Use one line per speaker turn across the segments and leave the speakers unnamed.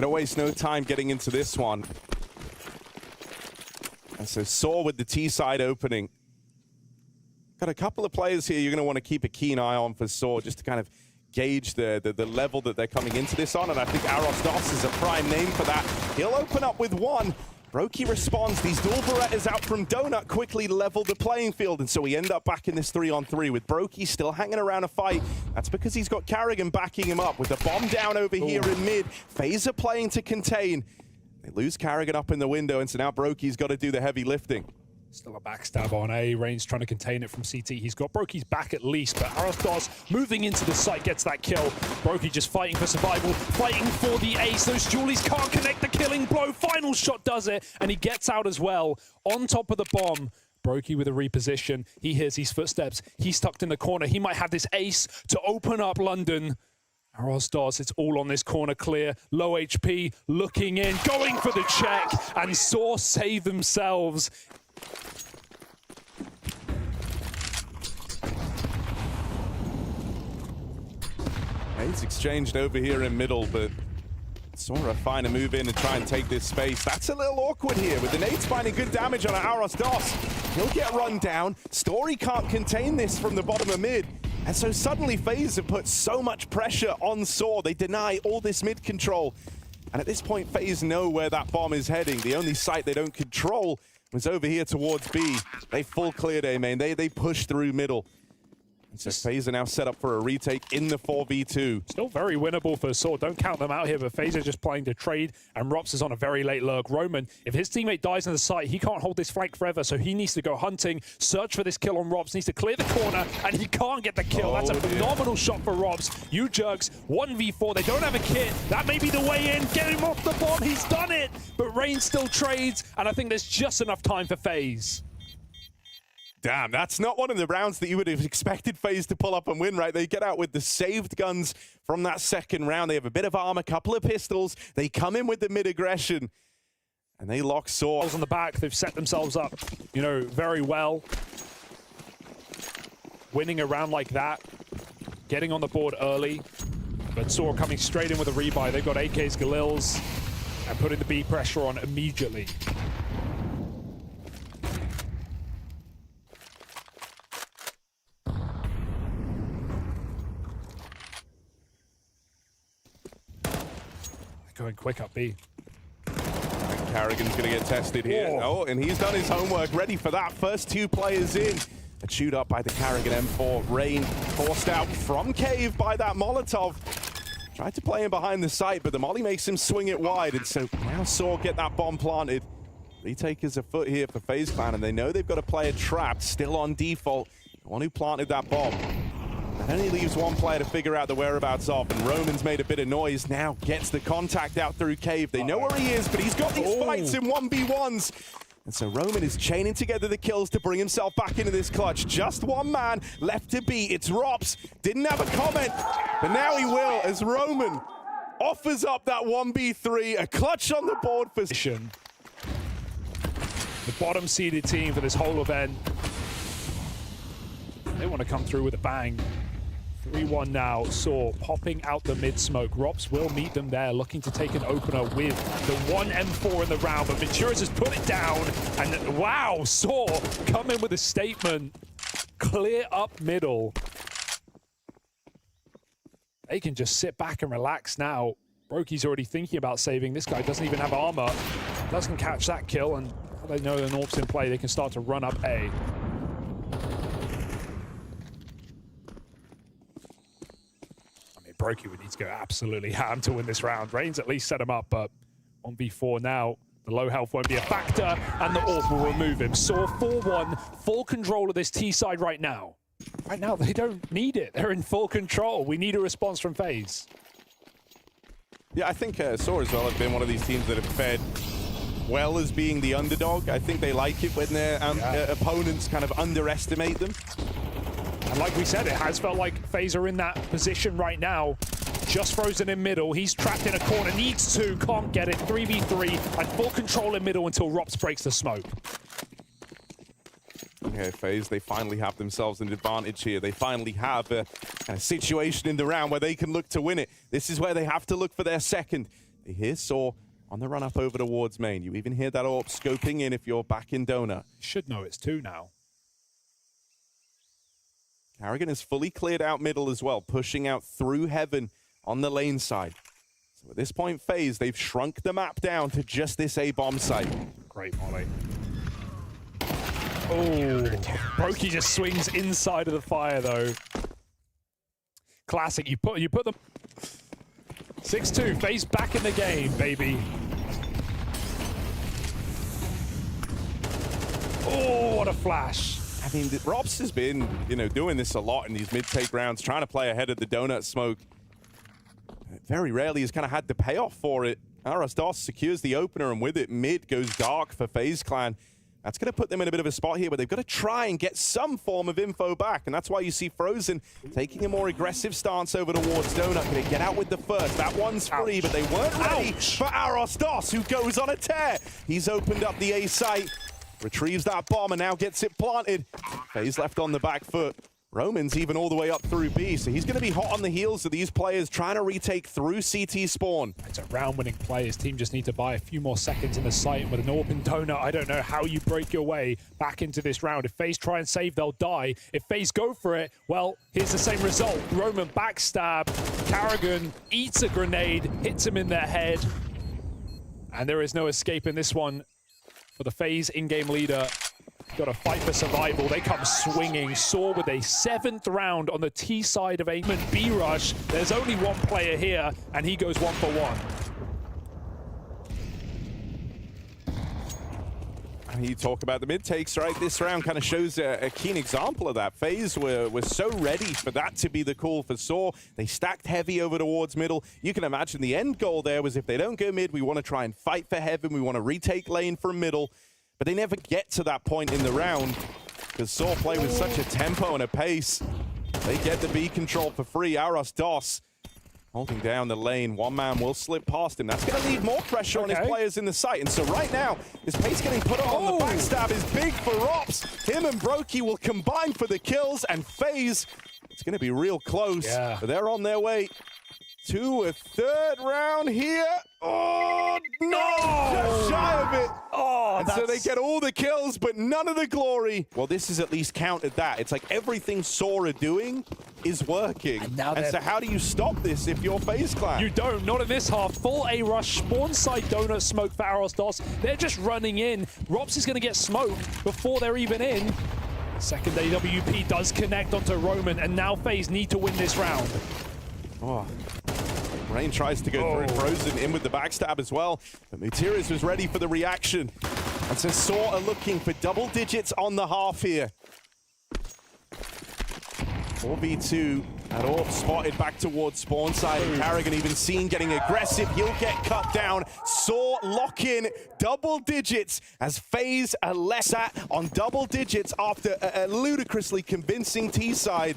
Gonna waste no time getting into this one. And so Saw with the T side opening. Got a couple of players here you're gonna want to keep a keen eye on for Saw, just to kind of gauge the level that they're coming into this on, and I think Arosdos is a prime name for that. He'll open up with one. Brokey responds. These dual Berettas out from Donut quickly level the playing field, and so we end up back in this 3-on-3 with Brokey still hanging around a fight. That's because he's got Carrigan backing him up with the bomb down over here in mid. FaZe are playing to contain. They lose Carrigan up in the window, and so now Brokey's got to do the heavy lifting.
Still a backstab on A. Reigns trying to contain it from CT. He's got Brokey's back at least, but Arosdos moving into the site gets that kill. Brokey just fighting for survival, fighting for the ace. Those Julies can't connect the killing blow. Final shot does it, and he gets out as well. On top of the bomb, Brokey with a reposition. He hears his footsteps. He's tucked in the corner. He might have this ace to open up London. Arosdos, it's all on this corner clear. Low HP, looking in, going for the check, and Saw save themselves.
He's exchanged over here in middle, but Sora fine to move in and try and take this space. That's a little awkward here, with the nades finding good damage on Arosdos. He'll get run down. Story can't contain this from the bottom of mid. And so suddenly FaZe have put so much pressure on Saw. They deny all this mid control. And at this point, FaZe know where that bomb is heading. The only site they don't control was over here towards B. They full cleared A main. They push through middle. And so FaZe are now set up for a retake in the 4v2.
Still very winnable for Saw. Don't count them out here, but FaZe are just playing to trade, and Rops is on a very late lurk. Roman, if his teammate dies in the site, he can't hold this flank forever, so he needs to go hunting, search for this kill on Rops, needs to clear the corner, and he can't get the kill. That's a phenomenal shot for Rops. U-Jerks, 1v4, they don't have a kit. That may be the way in. Get him off the bomb, he's done it! But Reigns still trades, and I think there's just enough time for FaZe.
Damn, that's not one of the rounds that you would have expected FaZe to pull up and win, right? They get out with the saved guns from that second round. They have a bit of armor, couple of pistols. They come in with the mid-aggression, and they lock Saw.
On the back, they've set themselves up, you know, very well. Winning a round like that, getting on the board early, but Saw coming straight in with a rebuy. They've got AKs, Galils, and putting the B pressure on immediately. Going quick up B.
Carrigan's going to get tested here. Oh, and he's done his homework, ready for that. First two players in. A shoot up by the Carrigan M4. Rain forced out from cave by that Molotov. Tried to play him behind the site, but the molly makes him swing it wide. And so now Saw get that bomb planted. Retake is afoot here for FaZe Clan, and they know they've got a player trapped, still on default. The one who planted that bomb. That only leaves one player to figure out the whereabouts of, and Roman's made a bit of noise now, gets the contact out through cave. They know where he is, but he's got these fights in 1v1s. And so Roman is chaining together the kills to bring himself back into this clutch. Just one man left to beat. It's Rops. Didn't have a comment, but now he will, as Roman offers up that 1v3, a clutch on the board for...
The bottom seeded team for this whole event. They want to come through with a bang. 3-1 now. Saw popping out the mid-smoke. Rops will meet them there, looking to take an opener with the 1 M4 in the round, but Venturas has put it down, and wow, Saw come in with a statement. Clear up middle. They can just sit back and relax now. Brokey's already thinking about saving. This guy doesn't even have armor. Doesn't catch that kill, and they know the Norp's in play. They can start to run up A. Brokey would need to go absolutely ham to win this round. Reigns at least set him up, but 1v4 now. The low health won't be a factor, and the AWP will remove him. Saw 4-1, full control of this T side right now. Right now, they don't need it. They're in full control. We need a response from FaZe.
Yeah, I think Saw as well have been one of these teams that have fared well as being the underdog. I think they like it when their opponents kind of underestimate them.
And like we said, it has felt like FaZe are in that position right now. Just frozen in middle. He's trapped in a corner. Needs to. Can't get it. 3v3. And full control in middle until Rops breaks the smoke.
Okay, FaZe, they finally have themselves an advantage here. They finally have a situation in the round where they can look to win it. This is where they have to look for their second. They hear Saw on the run up over towards main. You even hear that AWP scoping in if you're back in Donut.
Should know it's 2 now.
Karrigan has fully cleared out middle as well, pushing out through heaven on the lane side. So at this point, FaZe, they've shrunk the map down to just this A-bomb site.
Great molly. Oh, Brokey just swings inside of the fire though. Classic. You put them 6-2. FaZe back in the game, baby. Oh, what a flash.
I mean, Robs has been, doing this a lot in these mid-take rounds, trying to play ahead of the donut smoke. Very rarely has kind of had the payoff for it. Arasdos secures the opener, and with it, mid goes dark for FaZe Clan. That's going to put them in a bit of a spot here, but they've got to try and get some form of info back, and that's why you see Frozen taking a more aggressive stance over towards Donut. Going to get out with the first. That one's free, but they weren't ready for Arasdos, who goes on a tear. He's opened up the A site, retrieves that bomb, and now gets it planted. FaZe left on the back foot. Roman's even all the way up through B, so he's going to be hot on the heels of these players trying to retake through CT spawn.
It's a round-winning play. His team just need to buy a few more seconds in the site. With an open donut, I don't know how you break your way back into this round. If FaZe try and save, they'll die. If FaZe go for it, well, here's the same result. Roman backstab. Karrigan eats a grenade, hits him in the head. And there is no escape in this one for the FaZe in-game leader. Got to fight for survival. They come swinging. Saw with a 7th round on the T side of Aimant B rush. There's only one player here, and he goes 1 for 1.
And you talk about the mid takes, right? This round kind of shows a keen example of that. FaZe were so ready for that to be the call for Saw. They stacked heavy over towards middle. You can imagine the end goal there was if they don't go mid, we want to try and fight for heaven. We want to retake lane from middle. But they never get to that point in the round because Saw play with such a tempo and a pace. They get the B control for free. Arasdos holding down the lane. One man will slip past him. That's going to leave more pressure on his players in the site. And so right now, his pace getting put on the backstab is big for Rops. Him and Brokey will combine for the kills, and FaZe, it's going to be real close.
Yeah.
But they're on their way to a 3rd round here. Oh, no! Just shy of it.
Oh,
and so they get all the kills, but none of the glory. Well, this is at least counted that. It's like everything Saw are doing is working. And so how do you stop this if you're FaZe Clan?
You don't. Not in this half. Full A rush. Spawn side donut smoke for Arasdos. They're just running in. Rops is going to get smoked before they're even in. Second AWP does connect onto Roman, and now FaZe need to win this round.
Oh. Rain tries to go through. Frozen in with the backstab as well. But Mutiris was ready for the reaction. And so Saw are looking for double digits on the half here. 4v2 at all spotted back towards spawn side. And Karrigan even seen getting aggressive. He'll get cut down. Saw lock in double digits as FaZe are left sat on double digits after a ludicrously convincing T side.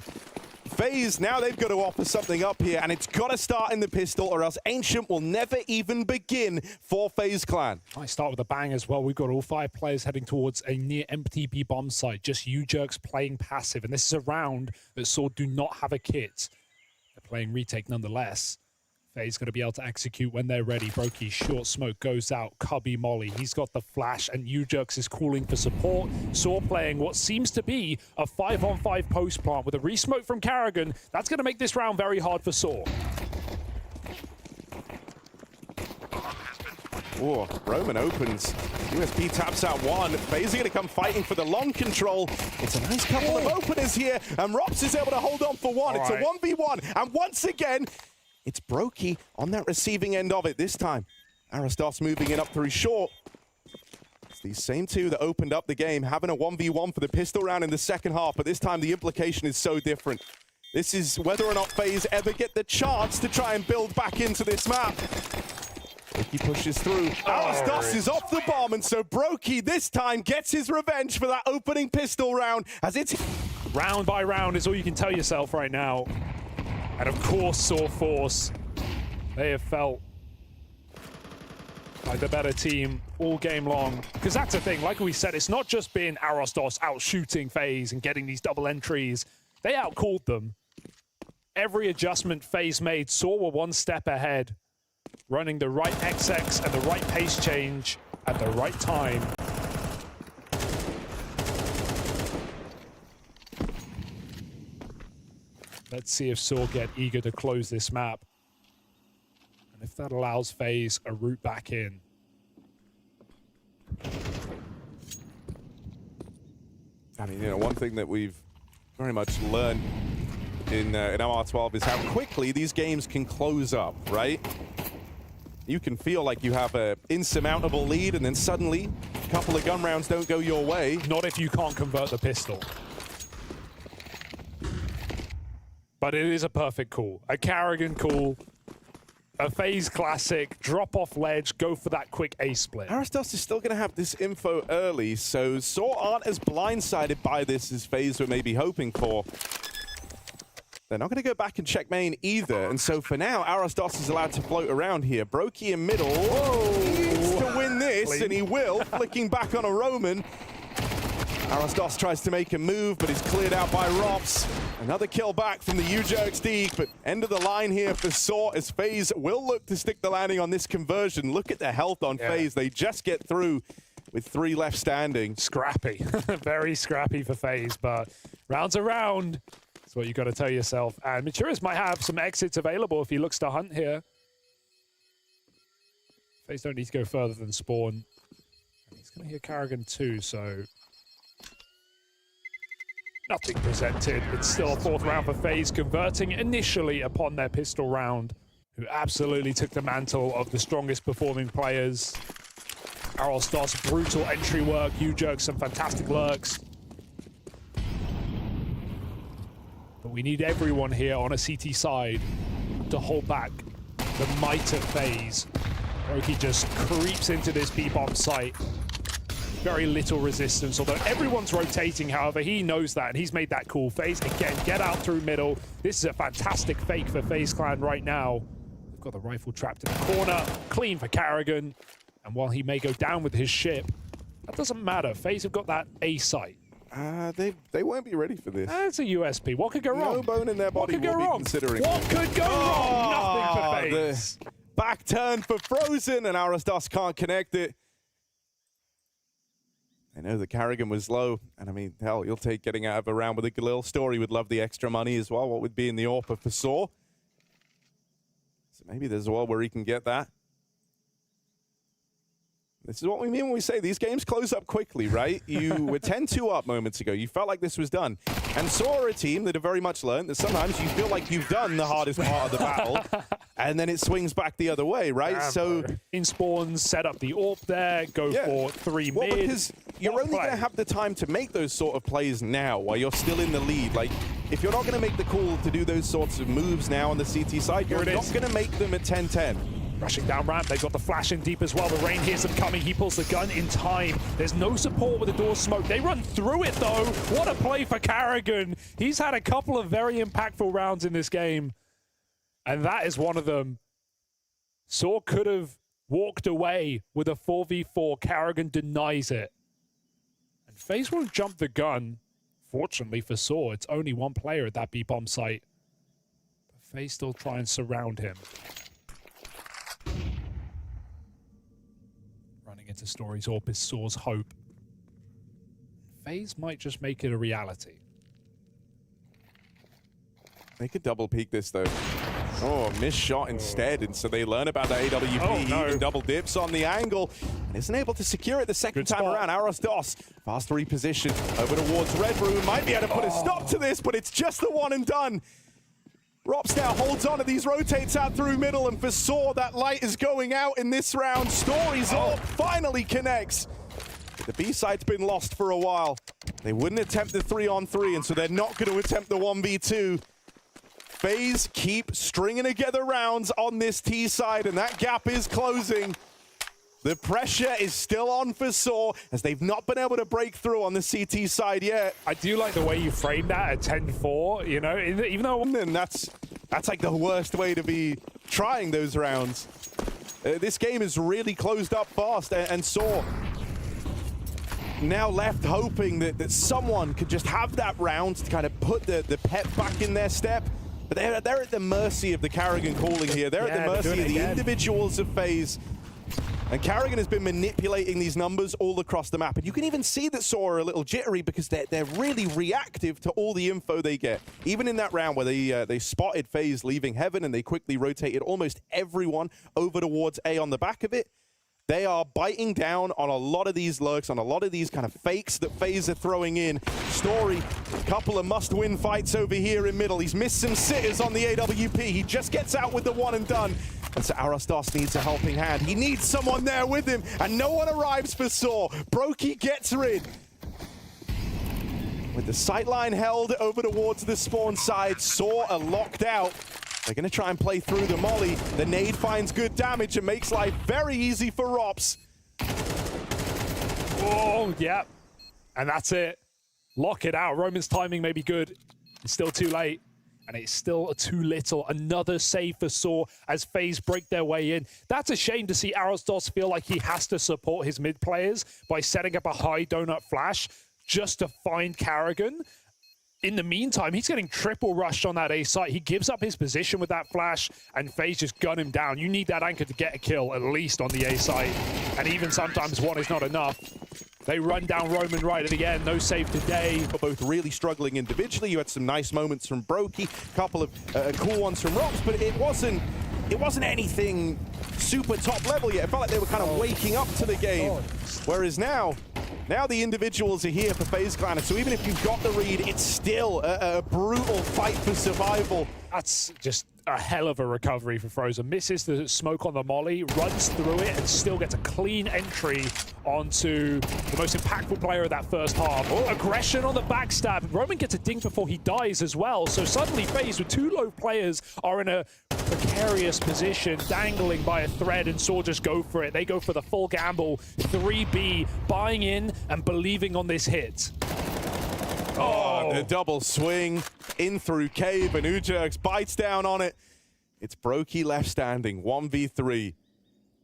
FaZe, now they've got to offer something up here, and it's got to start in the pistol, or else Ancient will never even begin for FaZe Clan.
I start with a bang as well. We've got all 5 players heading towards a near empty B bomb site. Just U-Jerks playing passive, and this is a round that Saw do not have a kit. They're playing retake nonetheless. FaZe going to be able to execute when they're ready. Brokey, short smoke goes out. Cubby Molly, he's got the flash, and U-Jerks is calling for support. Saw playing what seems to be a 5-on-5 post plant with a resmoke from Karrigan. That's going to make this round very hard for Saw.
Oh, Roman opens. USP taps out one. FaZe are going to come fighting for the long control. It's a nice couple of openers here, and Rops is able to hold on for one. It's a 1v1, and once again, it's Brokey on that receiving end of it this time. Arasdos moving it up through short. It's these same two that opened up the game, having a 1v1 for the pistol round in the second half, but this time the implication is so different. This is whether or not FaZe ever get the chance to try and build back into this map. Brokey pushes through. Arasdos is off the bomb, and so Brokey this time gets his revenge for that opening pistol round as it's...
Round by round is all you can tell yourself right now. And of course, Saw Force, they have felt like the better team all game long. Because that's the thing, like we said, it's not just been Arasdos out shooting FaZe and getting these double entries. They outcalled them. Every adjustment FaZe made, Saw were one step ahead. running the right XX and the right pace change at the right time. Let's see if Saw get eager to close this map. And if that allows FaZe a route back in.
I mean, you know, one thing that we've very much learned in MR12 is how quickly these games can close up, right? You can feel like you have an insurmountable lead, and then suddenly a couple of gun rounds don't go your way.
Not if you can't convert the pistol. But it is a perfect call. A Carrigan call. A FaZe classic. Drop off ledge. Go for that quick A split.
Aristos is still going to have this info early, so Saw aren't as blindsided by this as FaZe were maybe hoping for. They're not going to go back and check main either, and so for now, Aristos is allowed to float around here. Brokey in middle. Whoa! He needs to win this, and he will, flicking back on a Roman. Aristos tries to make a move, but is cleared out by Rops. Another kill back from the U-Jerks Deke, but end of the line here for Saw as FaZe will look to stick the landing on this conversion. Look at the health on FaZe. They just get through with 3 left standing.
Scrappy. Very scrappy for FaZe, but rounds around. That's what you got to tell yourself. And Maturis might have some exits available if he looks to hunt here. FaZe don't need to go further than spawn. And he's going to hear Carrigan too, so nothing presented. It's still a 4th round for FaZe, converting initially upon their pistol round, who absolutely took the mantle of the strongest performing players. Aristos, brutal entry work. U-Jerk, some fantastic lurks. But we need everyone here on a CT side to hold back the might of FaZe. Brokey just creeps into this B-bomb site. Very little resistance, although everyone's rotating. However, he knows that, and he's made that call. FaZe, again, get out through middle. This is a fantastic fake for FaZe Clan right now. They've got the rifle trapped in the corner. Clean for Carrigan. And while he may go down with his ship, that doesn't matter. FaZe have got that A site.
They won't be ready for this.
That's a USP. What could go wrong?
No bone in their body.
What could go wrong?
Considering
what could go wrong? Nothing for FaZe.
The back turn for Frozen, and Aristos can't connect it. I know the Carrigan was low, and I mean, hell, you'll take getting out of a round with a Galil. Story would love the extra money as well. What would be in the offer for Saw? So maybe there's a world where he can get that. This is what we mean when we say these games close up quickly, right? You were 10-2 up moments ago. You felt like this was done. And Saw are a team that have very much learned that sometimes you feel like you've done the hardest part of the battle, and then it swings back the other way, right?
Damn,
so
in spawns, set up the AWP there, go for 3 mid.
Well, because you're only going to have the time to make those sort of plays now while you're still in the lead. Like, if you're not going to make the call to do those sorts of moves now on the CT side, you're not going to make them at 10-10.
Rushing down ramp, they've got the flash in deep as well. The rain hears them coming. He pulls the gun in time. There's no support with the door smoke. They run through it though. What a play for Carrigan. He's had a couple of very impactful rounds in this game, and that is one of them. Saw could have walked away with a 4v4. Carrigan denies it. And FaZe won't jump the gun. Fortunately for Saw, it's only one player at that B-bomb site. But FaZe still try and surround him. Running into Story's AWP is Saw's hope. FaZe might just make it a reality.
They could double peek this though. Oh, missed shot instead, and so they learn about the AWP.
Oh, no.
He even double dips on the angle and isn't able to secure it the second time around. Aristos, fast reposition over towards Red Room. Might be able to put a stop to this, but it's just the one and done. Rops now holds on to these, rotates out through middle, and for Saw, that light is going out in this round. Story's AWP finally connects. But the B-side's been lost for a while. They wouldn't attempt the 3-on-3, and so they're not going to attempt the 1v2. FaZe keep stringing together rounds on this T side, and that gap is closing. The pressure is still on for Saw, as they've not been able to break through on the CT side yet.
I do like the way you framed that at 10-4, you know, even though...
And that's like the worst way to be trying those rounds. This game is really closed up fast, and Saw now left hoping that someone could just have that round to kind of put the pep back in their step. But they're at the mercy of the Carrigan calling here. They're at the mercy of the individuals of FaZe. And Carrigan has been manipulating these numbers all across the map. And you can even see that Saw are a little jittery because they're really reactive to all the info they get. Even in that round where they spotted FaZe leaving Heaven and they quickly rotated almost everyone over towards A on the back of it, they are biting down on a lot of these lurks, on a lot of these kind of fakes that FaZe are throwing in. Story, a couple of must-win fights over here in middle. He's missed some sitters on the AWP. He just gets out with the one and done. And so Arostos needs a helping hand. He needs someone there with him, and no one arrives for Saw. Brokey gets rid. With the sightline held over towards the spawn side, Saw are locked out. They're going to try and play through the molly. The nade finds good damage and makes life very easy for Rops.
Oh, yeah. And that's it. Lock it out. Roman's timing may be good. It's still too late. And it's still too little. Another save for Saw as FaZe break their way in. That's a shame to see Arostos feel like he has to support his mid players by setting up a high donut flash just to find Carrigan. In the meantime, he's getting triple rushed on that A site. He gives up his position with that flash, and FaZe just gun him down. You need that anchor to get a kill, at least on the A site. And even sometimes one is not enough. They run down Roman right at the end. No save today.
But both really struggling individually. You had some nice moments from Brokey, a couple of cool ones from Rops, but it wasn't anything super top level yet. It felt like they were kind of waking up to the game. Whereas now the individuals are here for FaZe Clan. So even if you've got the read, it's still a brutal fight for survival.
That's just a hell of a recovery for Frozen. Misses the smoke on the molly, runs through it, and still gets a clean entry onto the most impactful player of that first half. Oh, aggression on the backstab. Roman gets a ding before he dies as well. So suddenly FaZe with two low players are in a precarious position, dangling by a thread, and Saw just go for it. They go for the full gamble. 3B, buying in and believing on this hit.
Oh, the double swing in through Cave, and Ujerks bites down on it. It's Brokey left standing, 1v3.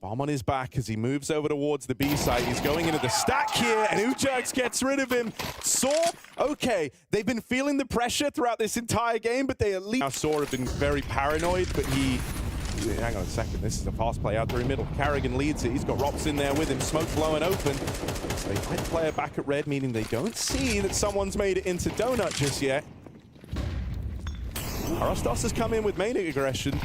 Bomb on his back as he moves over towards the B side. He's going into the stack here, and Ujerks gets rid of him. Saw, okay, they've been feeling the pressure throughout this entire game, but they at least... Now Saw have been very paranoid, but hang on a second, this is a fast play out through middle. Carrigan leads it, he's got Rops in there with him, smoke blowing open. So they find the player back at red, meaning they don't see that someone's made it into donut just yet. Arostos has come in with main aggression.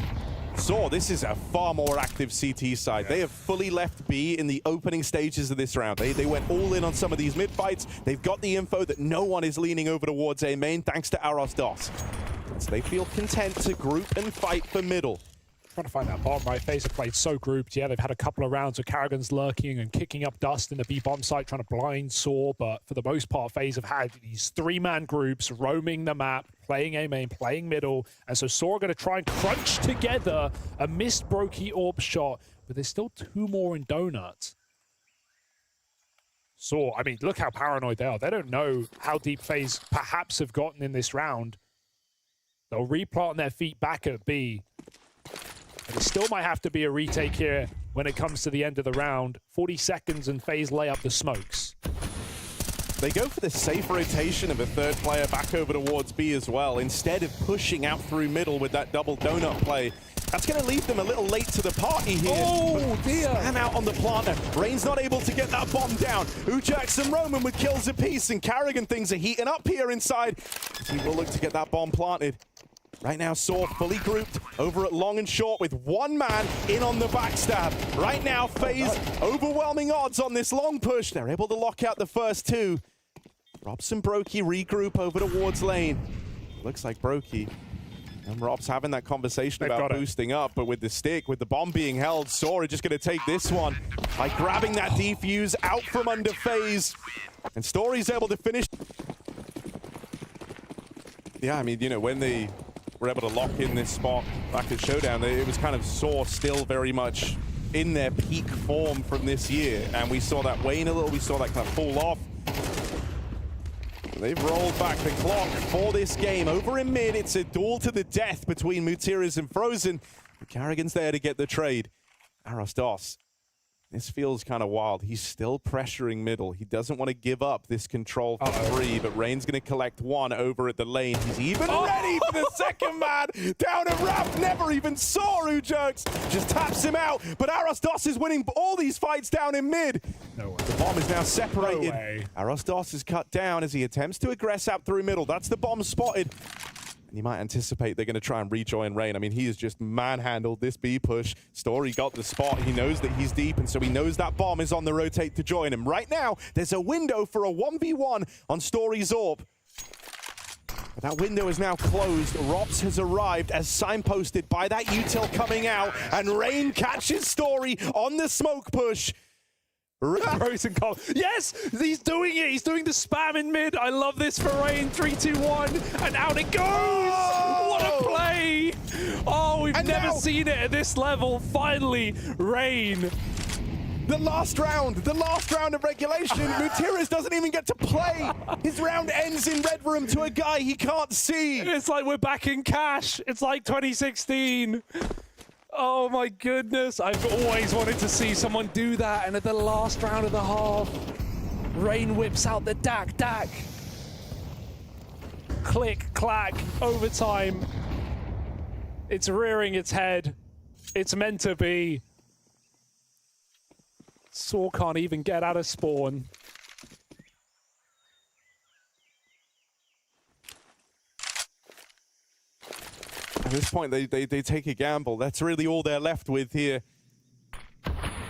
Saw, this is a far more active CT side. They have fully left B in the opening stages of this round. They went all in on some of these mid fights. They've got the info that no one is leaning over towards A main thanks to Arostos. So they feel content to group and fight for middle.
Trying to find that bomb, right? FaZe have played so grouped. Yeah, they've had a couple of rounds of Carrigan's lurking and kicking up dust in the B bomb site, trying to blind Saw. But for the most part, FaZe have had these three-man groups roaming the map, playing A main, playing middle. And so Saw are going to try and crunch together a missed Brokey orb shot. But there's still two more in donut. Saw, I mean, look how paranoid they are. They don't know how deep FaZe perhaps have gotten in this round. They'll replant their feet back at B. And it still might have to be a retake here when it comes to the end of the round. 40 seconds and FaZe lay up the smokes.
They go for the safe rotation of a third player back over towards B as well, instead of pushing out through middle with that double donut play. That's going to leave them a little late to the party here.
Oh, dear.
Spam out on the planter. Rain's not able to get that bomb down. Ujerks and Roman with kills apiece, and Carrigan, things are heating up here inside. He will look to get that bomb planted. Right now, Saw fully grouped over at long and short with one man in on the backstab. Right now, FaZe overwhelming odds on this long push. They're able to lock out the first two. Rops and Brokey regroup over towards lane. Looks like Brokey and Rops having that conversation about boosting up, but with the stick, with the bomb being held, Saw are just going to take this one by grabbing that defuse out from under FaZe. And Story's able to finish. Yeah, I mean, you know, when they were able to lock in this spot back at Showdown, it was kind of Saw still very much in their peak form from this year. And we saw that wane a little, we saw that kind of fall off. They've rolled back the clock for this game. Over in mid, it's a duel to the death between Mutiras and Frozen. Carrigan's there to get the trade. Arostos This feels kind of wild. He's still pressuring middle. He doesn't want to give up this control for free, but Rain's going to collect one over at the lane. He's even ready for the second man. Down at Raph, never even saw Ujerks. Just taps him out, but Arosdos is winning all these fights down in mid.
No way.
The bomb is now separated.
No way.
Arosdos is cut down as he attempts to aggress out through middle. That's the bomb spotted. You might anticipate they're going to try and rejoin Rain. I mean, he has just manhandled this B push. Story got the spot. He knows that he's deep, and so he knows that bomb is on the rotate to join him. Right now, there's a window for a 1v1 on Story's AWP. But that window is now closed. Rops has arrived as signposted by that util coming out, and Rain catches Story on the smoke push.
Pros and cons. Yes, he's doing it. He's doing the spam in mid. I love this for Rain. 3, 2, 1, and out it goes. Oh! What a play. Oh, we've never seen it at this level. Finally, Rain.
The last round of regulation. Mutiris doesn't even get to play. His round ends in red room to a guy he can't see.
It's like we're back in cash. It's like 2016. Oh my goodness, I've always wanted to see someone do that, and at the last round of the half, Rain whips out the dak. Click, clack, overtime. It's rearing its head. It's meant to be. Saw can't even get out of spawn.
At this point, they take a gamble. That's really all they're left with here.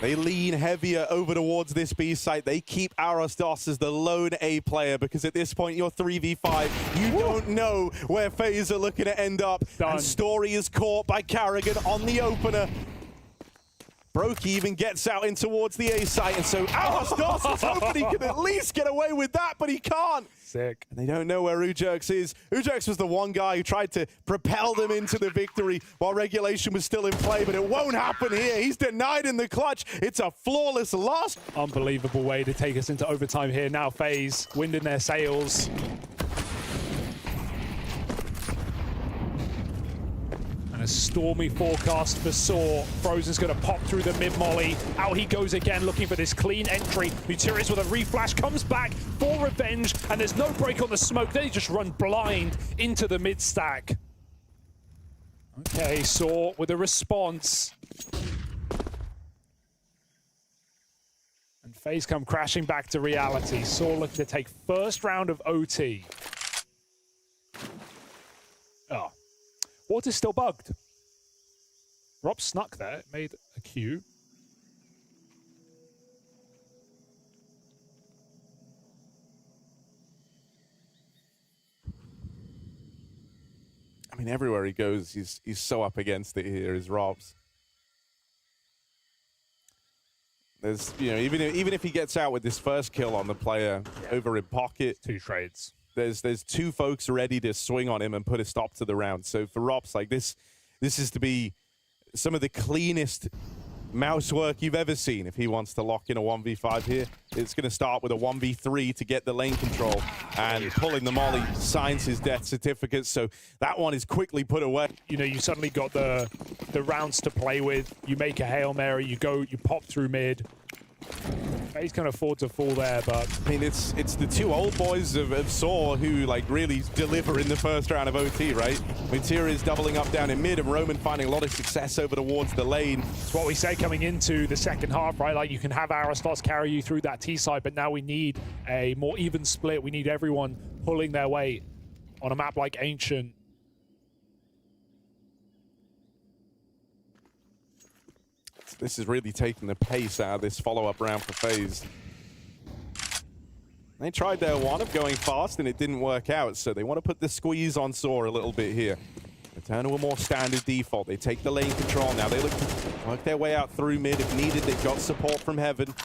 They lean heavier over towards this B site. They keep Arosdos as the lone A player because at this point, you're 3v5. You don't know where FaZe are looking to end up.
Done.
And Story is caught by Carrigan on the opener. Brokey even gets out in towards the A site, and so Arosdos was hoping he could at least get away with that, but he can't.
Sick.
And they don't know where Ujerks is. Ujerks was the one guy who tried to propel them into the victory while regulation was still in play, but it won't happen here. He's denied in the clutch. It's a flawless loss.
Unbelievable way to take us into overtime here. Now FaZe winding their sails. And a stormy forecast for Saw. Frozen's going to pop through the mid-molly. Out he goes again, looking for this clean entry. Mutiris with a reflash comes back for revenge, and there's no break on the smoke. They just run blind into the mid-stack. Okay, Saw with a response. And FaZe come crashing back to reality. Saw looking to take first round of OT. Oh. Water's still bugged. Rob snuck there, made a Q.
I mean, everywhere he goes, he's so up against it here, is Rob's. There's, you know, even if he gets out with this first kill on the player over in pocket,
2 trades.
There's 2 folks ready to swing on him and put a stop to the round. So for Rops, like this is to be some of the cleanest mouse work you've ever seen if he wants to lock in a 1v5 here. It's going to start with a 1v3 to get the lane control, and pulling the molly signs his death certificate. So that one is quickly put away.
You know, you suddenly got the rounds to play with. You make a Hail Mary, you pop through mid. He's can afford to fall there, but
I mean, it's the 2 old boys of Saw who like really deliver in the first round of OT, right? Mutiris is doubling up down in mid, and Roman finding a lot of success over towards the lane.
It's what we say coming into the second half, right? Like, you can have Arosdos carry you through that T side, but now we need a more even split. We need everyone pulling their weight on a map like Ancient.
This is really taking the pace out of this follow-up round for FaZe. They tried their one of going fast, and it didn't work out, so they want to put the squeeze on Saw a little bit here. Return to a more standard default. They take the lane control. Now they look to work their way out through mid. If needed, they've got support from Heaven.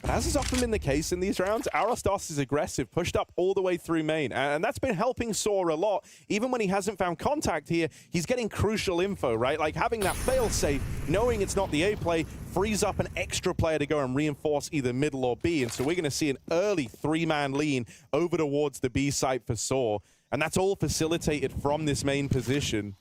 But as is often been the case in these rounds, Arosdos is aggressive, pushed up all the way through main, and that's been helping Saw a lot. Even when he hasn't found contact here, he's getting crucial info, right? Like having that fail-safe, knowing it's not the A play, frees up an extra player to go and reinforce either middle or B, and so we're going to see an early 3-man lean over towards the B site for Saw, and that's all facilitated from this main position.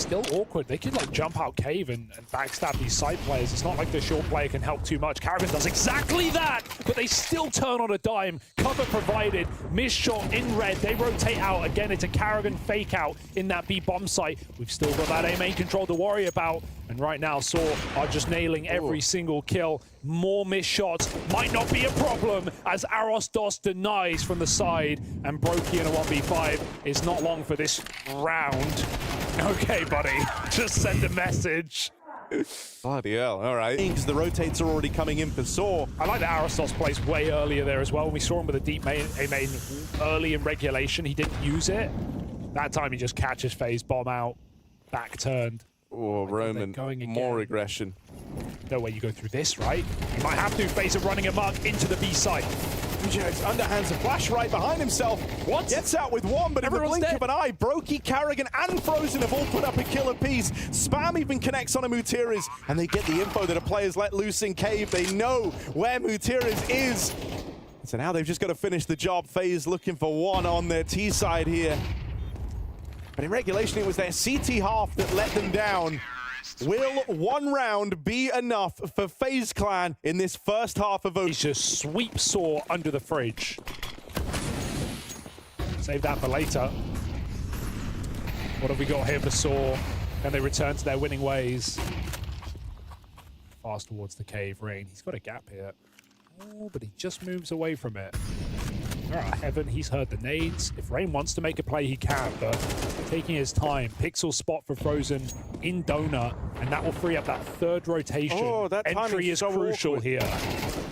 still awkward. They could like jump out cave and backstab these side players. It's not like the short player can help too much. Karrigan does exactly that, but they still turn on a dime. Cover provided, miss shot in red. They rotate out. Again, it's a Karrigan fake out in that B bomb site. We've still got that A main control to worry about. And right now, Saw are just nailing every single kill. More missed shots might not be a problem as Arosdos denies from the side. And Brokey in a 1v5 is not long for this round. Okay, buddy, just send a message.
Bloody hell, all right. The rotates are already coming in for Saw.
I like that Arostos plays way earlier there as well. We saw him with a deep A main early in regulation. He didn't use it. That time he just catches FaZe bomb out, back turned.
Oh, Roman, more aggression.
No way you go through this, right? You might have to. FaZe are running amok into the B site.
Ujax underhands a flash right behind himself.
What?
Gets out with one, but
Everyone's
in the blink
dead.
of an eye, Brokey, Karrigan, and Frozen have all put up a killer piece. Spam even connects on a Mutiris, and they get the info that a player's let loose in cave. They know where Mutiris is. So now they've just got to finish the job. FaZe looking for one on their T side here. But in regulation, it was their CT half that let them down. Will one round be enough for FaZe Clan in this first half of
He's just sweep Saw under the fridge. Save that for later. What have we got here for Saw? Can they return to their winning ways? Fast towards the cave. Rain. He's got a gap here. Oh, but he just moves away from it. All right, Heaven, he's heard the nades. If Rain wants to make a play, he can, but taking his time. Pixel spot for Frozen in Donut, and that will free up that third rotation.
Oh, that
entry is
so
crucial
awkward
here.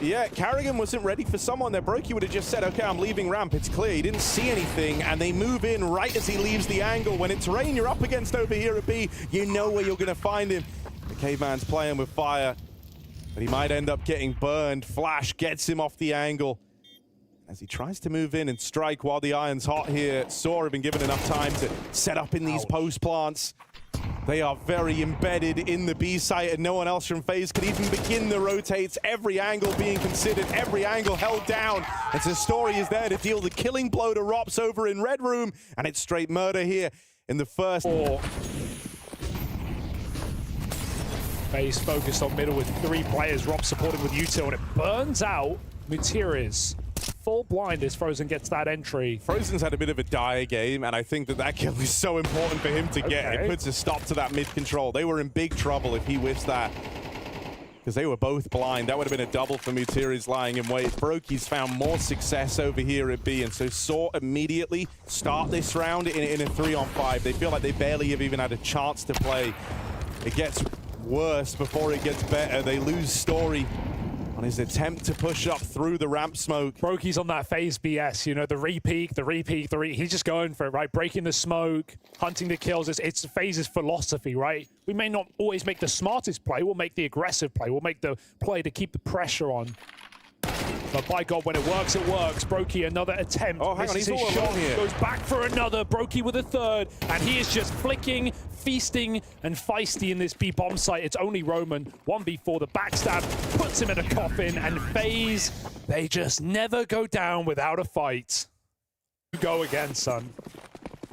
Yeah, Karrigan wasn't ready for someone there. Brokey would have just said, okay, I'm leaving ramp, it's clear. He didn't see anything, and they move in right as he leaves the angle. When it's Rain you're up against over here at B, you know where you're going to find him. The caveman's playing with fire, but he might end up getting burned. Flash gets him off the angle. As he tries to move in and strike while the iron's hot here, Saw have been given enough time to set up in these post plants. They are very embedded in the B site, and no one else from FaZe could even begin the rotates. Every angle being considered, every angle held down. And so Story is there to deal the killing blow to Rops over in Red Room, and it's straight murder here in the first.
FaZe focused on middle with 3 players. Rops supporting with Util, and it burns out Mutiris. Full blind as Frozen gets that entry.
Frozen's had a bit of a dire game, and I think that that kill is so important for him to get. It puts a stop to that mid control. They were in big trouble if he whiffs that, because they were both blind. That would have been a double for Mutiris lying in wait. Brokey's found more success over here at B, and so Saw immediately start this round in a 3-on-5. They feel like they barely have even had a chance to play. It gets worse before it gets better. They lose Story on his attempt to push up through the ramp smoke.
Brokey's on that FaZe BS, you know, the repeat. He's just going for it, right? Breaking the smoke, hunting the kills. It's FaZe's philosophy, right? We may not always make the smartest play. We'll make the aggressive play. We'll make the play to keep the pressure on. But by God, when it works, it works. Brokey, another attempt.
Oh, hang on, he's all alone here.
Goes back for another. Brokey with a third. And he is just flicking, feasting, and feisty in this B bomb site. It's only Roman. 1v4, the backstab puts him in a coffin. And FaZe, they just never go down without a fight. You go again, son.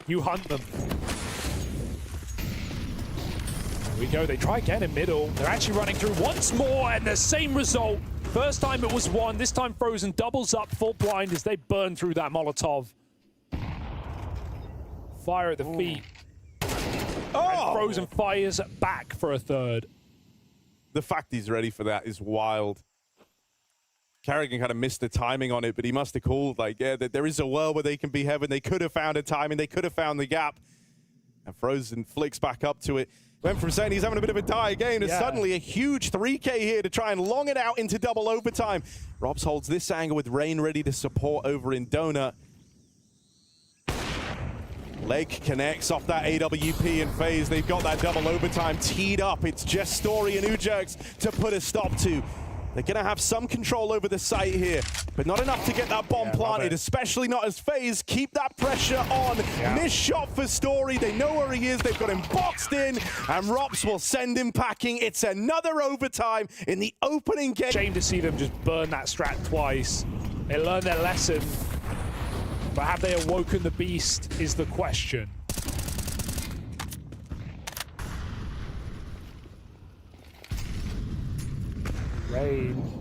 You hunt them. There we go. They try again in middle. They're actually running through once more, and the same result. First time it was 1, this time Frozen doubles up full blind as they burn through that Molotov. Fire at the feet. And Frozen fires back for a third.
The fact he's ready for that is wild. Karrigan kind of missed the timing on it, but he must have called, like, yeah, that there is a world where they can be Heaven. They could have found a timing. They could have found the gap. And Frozen flicks back up to it. Went from saying he's having a bit of a dire game to suddenly a huge 3K here to try and long it out into double overtime. Robs holds this angle with Rain ready to support over in Donut. Leg connects off that AWP in FaZe. They've got that double overtime teed up. It's just Story and Ujax to put a stop to. They're going to have some control over the site here, but not enough to get that bomb planted, especially not as FaZe keep that pressure on. Missed shot for Story. They know where he is. They've got him boxed in, and Rops will send him packing. It's another overtime in the opening game.
Shame to see them just burn that strat twice. They learned their lesson, but have they awoken the beast is the question. Rain.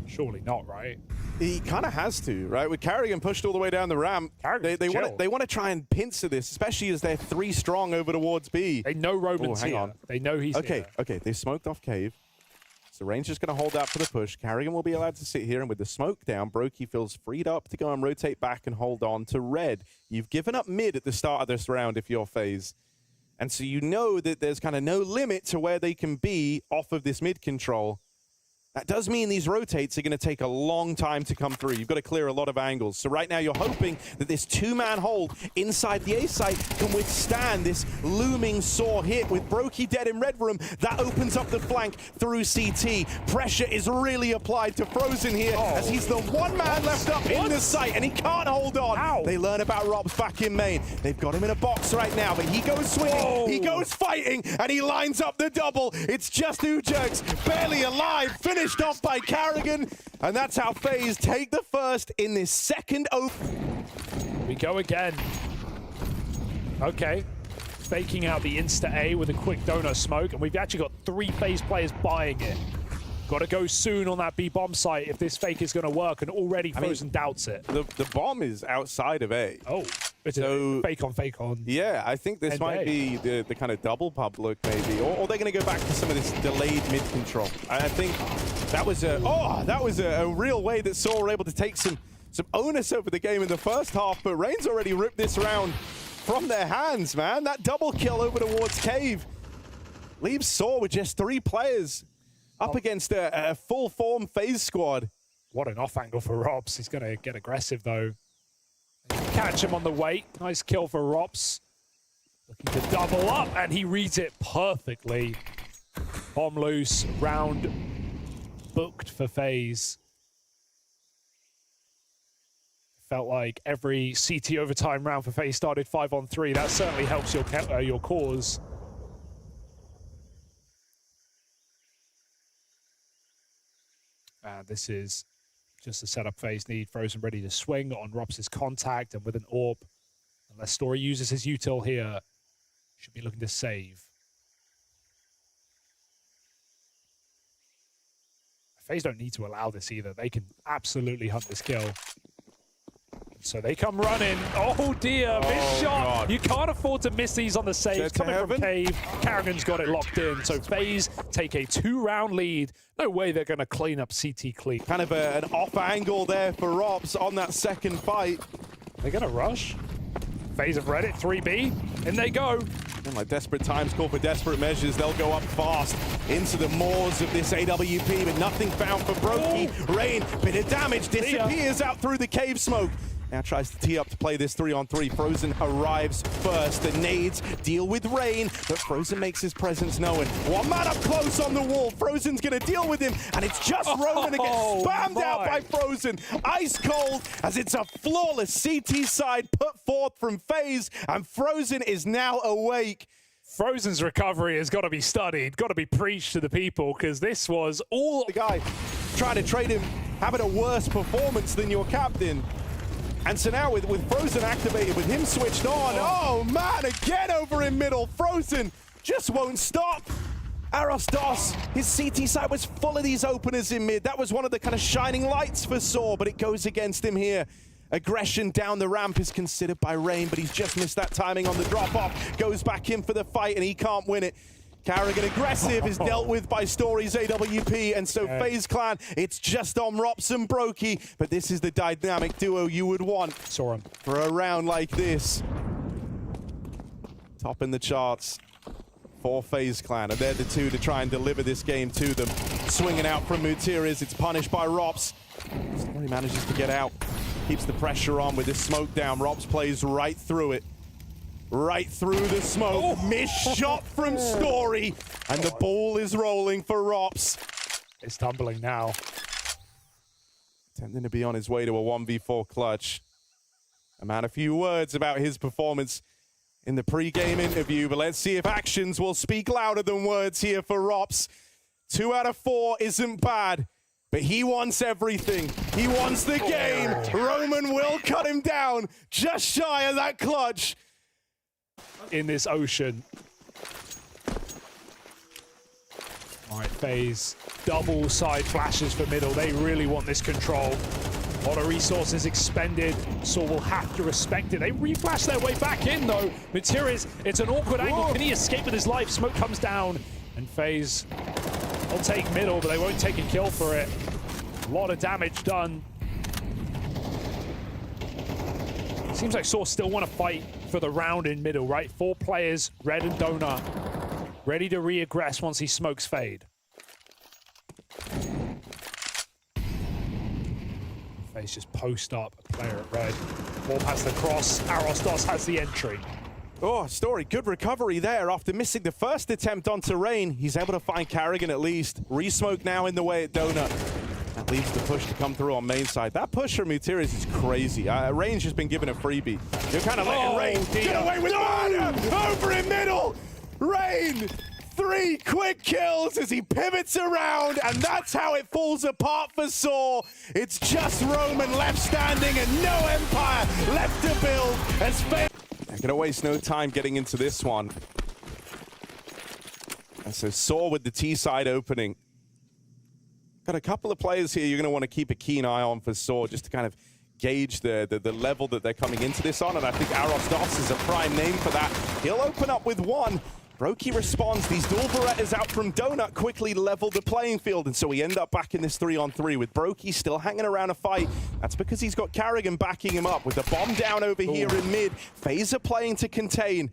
Surely not, right?
He kind of has to, right? With Carrigan pushed all the way down the ramp, they want to try and pincer this, especially as they're 3 strong over towards B.
They know Roman's
hang
here.
on.
They know he's here.
Okay, they smoked off Cave. So Rain's just going to hold out for the push. Carrigan will be allowed to sit here, and with the smoke down, Brokey feels freed up to go and rotate back and hold on to Red. You've given up mid at the start of this round if you're FaZe. And so you know that there's kind of no limit to where they can be off of this mid control. That does mean these rotates are going to take a long time to come through. You've got to clear a lot of angles. So right now you're hoping that this 2-man hold inside the A site can withstand this looming Saw hit. With Brokey dead in red room, that opens up the flank through CT. Pressure is really applied to Frozen here as he's the 1-man left up in the site and he can't hold on.
Ow.
They learn about Robs back in main. They've got him in a box right now, but he goes swinging, he goes fighting, and he lines up the double. It's just Ujerks, barely alive, finished off by Carrigan, and that's how FaZe take the first in this second open.
We go again. Okay. Faking out the insta-A with a quick donut smoke, and we've actually got 3 FaZe players buying it. Got to go soon on that B bomb site if this fake is going to work, and already Frozen doubts it.
The bomb is outside of A.
Oh, it's
So,
a fake on.
Yeah, I think this might be the kind of double pub look maybe, or they're going to go back to some of this delayed mid control. I think that was a real way that Saw were able to take some onus over the game in the first half, but Rain's already ripped this round from their hands, man. That double kill over towards Cave leaves Saw with just 3 players up against a full form FaZe squad.
What an off angle for Robs. He's going to get aggressive though. Catch him on the way. Nice kill for Robs. Looking to double up, and he reads it perfectly. Bomb loose, round booked for FaZe. Felt like every CT overtime round for FaZe started 5-on-3. That certainly helps your cause. This is just the setup FaZe need. Frozen ready to swing on Robs' contact, and with an AWP, unless Story uses his util here, should be looking to save. FaZe don't need to allow this either. They can absolutely hunt this kill. So they come running. Oh dear, missed shot.
God.
You can't afford to miss these on the saves. Coming from Cave, Carrigan's got it locked in. So FaZe take a 2-round lead. No way they're going to clean up CT clean.
Kind of an off angle there for Robs on that second fight.
They're going to rush. FaZe have read it, 3B, and they go.
And like desperate times call for desperate measures, they'll go up fast into the maws of this AWP, but nothing found for Brokey. Rain, bit of damage, disappears out through the cave smoke. Now tries to tee up to play this 3-on-3. Frozen arrives first. The nades deal with Rain, but Frozen makes his presence known. 1 man up close on the wall. Frozen's going to deal with him, and it's just Roman to get spammed out by Frozen. Ice cold, as it's a flawless CT side put forth from FaZe, and Frozen is now awake.
Frozen's recovery has got to be studied, got to be preached to the people, because this was all...
The guy trying to trade him, having a worse performance than your captain. And so now with Frozen activated, with him switched on, oh man, again over in middle. Frozen just won't stop. Arostos, his CT side was full of these openers in mid. That was one of the kind of shining lights for Saw, but it goes against him here. Aggression down the ramp is considered by Rain, but he's just missed that timing on the drop-off. Goes back in for the fight, and he can't win it. Carrigan aggressive is dealt with by Story's AWP, and so FaZe Clan, it's just on Rops and Brokey, but this is the dynamic duo you would want for a round like this. Top in the charts for FaZe Clan, and they're the 2 to try and deliver this game to them. Swinging out from Mutiris, it's punished by Rops. Story manages to get out, keeps the pressure on with this smoke down. Rops plays right through it. Right through the smoke. Missed shot from Story. And the ball is rolling for Rops.
It's tumbling now.
Attempting to be on his way to a 1v4 clutch. A man, a few words about his performance in the pre-game interview, but let's see if actions will speak louder than words here for Rops. 2 out of 4 isn't bad, but he wants everything. He wants the game. Roman will cut him down just shy of that clutch.
In this ocean. All right, FaZe double side flashes for middle. They really want this control. A lot of resources expended, so will have to respect it. They reflash their way back in, though. Materis, it's an awkward angle. Can he escape with his life? Smoke comes down, and FaZe will take middle, but they won't take a kill for it. A lot of damage done. Seems like Source still want to fight for the round in middle, right? 4 players, Red and Donut, ready to re-aggress once he smokes fade. FaZe just post up a player at Red. Orb has the cross, Arostos has the entry.
Oh, Story, good recovery there after missing the first attempt onto Rain. He's able to find Carrigan at least. Re-smoke now in the way at Donut. That leaves the push to come through on main side. That push from Materis is crazy. Rain's just been given a freebie. You're kind of letting Rain get away with one over in middle. Rain, 3 quick kills as he pivots around, and that's how it falls apart for Saw. It's just Roman left standing and no Empire left to build as FaZe. They're gonna waste no time getting into this one. And so Saw with the T side opening. Got a couple of players here you're going to want to keep a keen eye on for Saw, just to kind of gauge the level that they're coming into this on, and I think Arostos is a prime name for that. He'll open up with 1. Brokey responds. These dual Berettas out from Donut quickly level the playing field, and so we end up back in this 3-on-3 with Brokey still hanging around a fight. That's because he's got Carrigan backing him up with the bomb down over here in mid. FaZe are playing to contain.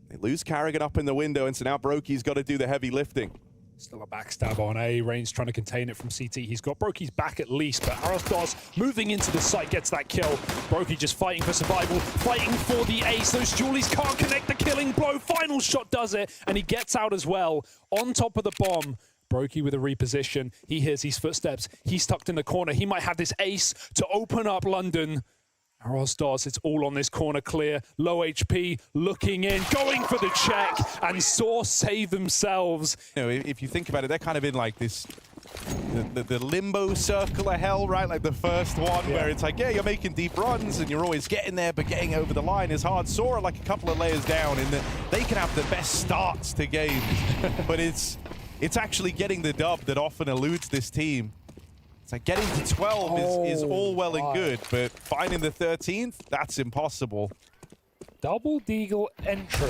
They lose Carrigan up in the window, and so now Brokey's got to do the heavy lifting.
Still a backstab on A. Reigns trying to contain it from CT. He's got Brokey's back at least, but Arostos moving into the site gets that kill. Brokey just fighting for survival, fighting for the ace. Those Julies can't connect the killing blow. Final shot does it, and he gets out as well. On top of the bomb, Brokey with a reposition. He hears his footsteps. He's tucked in the corner. He might have this ace to open up London. Arostos, it's all on this corner clear. Low HP, looking in, going for the check, and Saw save themselves.
You know, if you think about it, they're kind of in like this, the limbo circle of hell, right? Like the first one where it's like, yeah, you're making deep runs and you're always getting there, but getting over the line is hard. Saw are like a couple of layers down in that they can have the best starts to games, but it's actually getting the dub that often eludes this team. So getting to 12 is all well and good, but finding the 13th, that's impossible.
Double Deagle entry.